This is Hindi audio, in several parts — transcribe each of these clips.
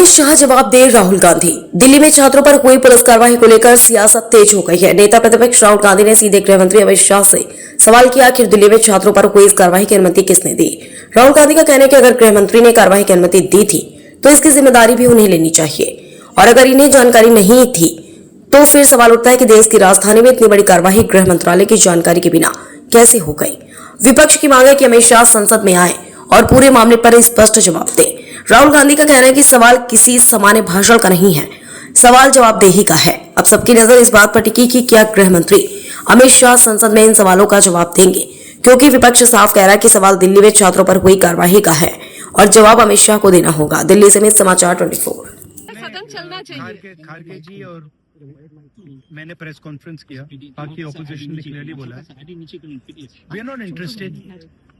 शाह जवाब दे राहुल गांधी। दिल्ली में छात्रों पर हुई पुलिस कार्रवाई को लेकर सियासत तेज हो गई है। नेता प्रतिपक्ष राहुल गांधी ने सीधे गृह मंत्री अमित शाह से सवाल किया, आखिर दिल्ली में छात्रों पर हुई इस कार्रवाई की अनुमति किसने दी। राहुल गांधी का कहना है कि अगर गृह मंत्री ने कार्रवाई की अनुमति दी थी तो इसकी जिम्मेदारी भी उन्हें लेनी चाहिए, और अगर इन्हें जानकारी नहीं थी तो फिर सवाल उठता है कि देश की राजधानी में इतनी बड़ी कार्रवाई गृह मंत्रालय की जानकारी के बिना कैसे हो गई। विपक्ष की मांग है कि अमित शाह संसद में आए और पूरे मामले पर स्पष्ट जवाब दें। राहुल गांधी का कहना है कि सवाल किसी सामान्य भाषण का नहीं है, सवाल जवाबदेही का है। अब सबकी नजर इस बात पर टिकी कि क्या गृह मंत्री अमित शाह संसद में इन सवालों का जवाब देंगे, क्योंकि विपक्ष साफ कह रहा है कि सवाल दिल्ली में छात्रों पर हुई कार्रवाई का है और जवाब अमित शाह को देना होगा। दिल्ली से समाचार 24। सदन चलना चाहिए। खारगे जी और मैंने प्रेस कॉन्फ्रेंस किया, बाकी ऑपोजिशन ने क्लियरली बोला we are not interested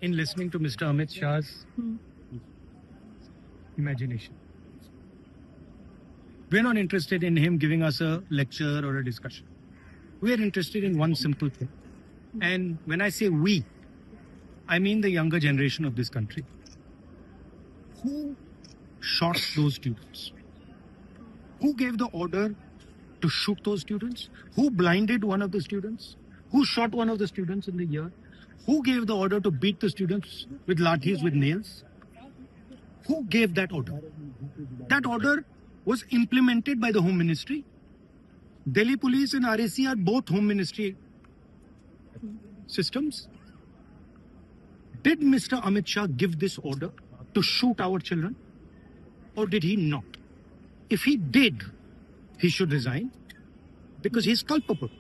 in listening to mister Amit Shah's imagination. We are not interested in him giving us a lecture or a discussion. We are interested in one simple thing. And when I say we, I mean the younger generation of this country. Who shot those students? Who gave the order to shoot those students? Who blinded one of the students? Who shot one of the students in the ear? Who gave the order to beat the students with lathis, with nails? Who gave that order? That order was implemented by the Home Ministry. Delhi Police and RAC are both Home Ministry systems. Did Mr. Amit Shah give this order to shoot our children? Or did he not? If he did, he should resign because he is culpable.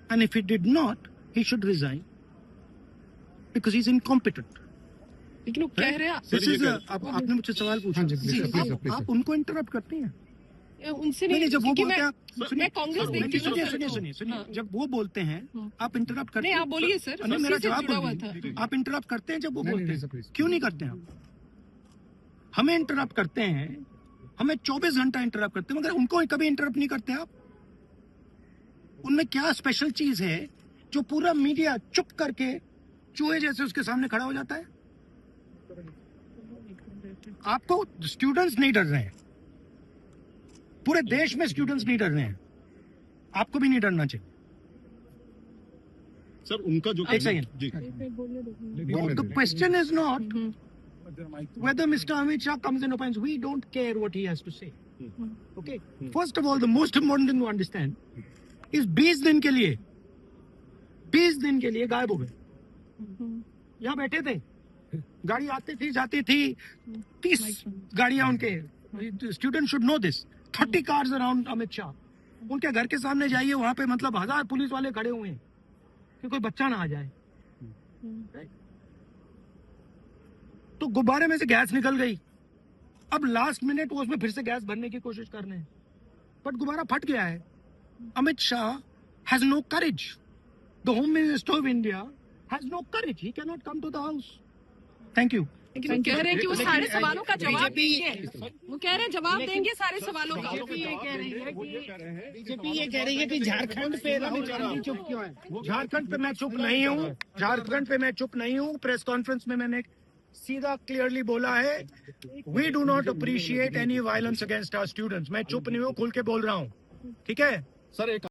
And if he did not, he should resign because he is incompetent. लेकिन वो कह रहे हैं आपने मुझसे सवाल पूछा, आप उनको इंटरप्ट करते हैं। उनसे नहीं, जब वो बोलते हैं मैं कांग्रेस देखती हूँ। सुनिए, जब वो बोलते हैं आप इंटरप्ट करते हैं। नहीं, आप बोलिए सर। नहीं, मेरा जवाब जुड़ा हुआ बोलिए। आप इंटरप्ट करते हैं जब वो बोलते हैं, क्यों नहीं करते हैं आप? हमें इंटरप्ट करते हैं, हमें 24 घंटा इंटरप्ट करते हैं, मगर उनको कभी इंटरप्ट नहीं करते आप। उनमें क्या स्पेशल चीज है जो पूरा मीडिया चुप करके चूहे जैसे उसके सामने खड़ा हो जाता है? आपको स्टूडेंट्स नहीं डर रहे हैं, पूरे देश में स्टूडेंट्स नहीं डर रहे हैं, आपको भी नहीं डरना चाहिए। सर उनका जो एक second, the question is not whether Mr. Amit Shah comes and opines. We don't care what he has to say. Okay. First of all, the most important thing to understand is 20 दिन के लिए गायब हो गए। यहाँ बैठे थे, गाड़ी आती थी जाती थी, 30 गाड़ियां उनके। Student should know this. 30 cars around Amit Shah. उनके घर के सामने जाइए, वहां पे मतलब 1000 पुलिस वाले खड़े हुए हैं कि कोई बच्चा ना आ जाए। तो गुब्बारे में से गैस निकल गई, अब लास्ट मिनट वो उसमें फिर से गैस भरने की कोशिश कर रहे हैं, बट गुब्बारा फट गया है। Amit Shah has no courage. The home minister of India has no courage. He can not come to the house. Thank you. लेकिन वो कह रहे हैं कि वो सारे सवालों का जवाब देंगे। वो कह रहे हैं जवाब देंगे सारे सवालों का। बीजेपी ये कह रही है कि झारखंड पे राहुल गांधी चुप क्यों है? झारखंड पे मैं चुप नहीं हूँ, झारखंड पे मैं चुप नहीं हूँ। प्रेस कॉन्फ्रेंस में मैंने सीधा क्लियरली बोला है, we do not appreciate any violence against our students. मैं चुप नहीं हूँ, खुल के बोल रहा हूँ, ठीक है सर। एक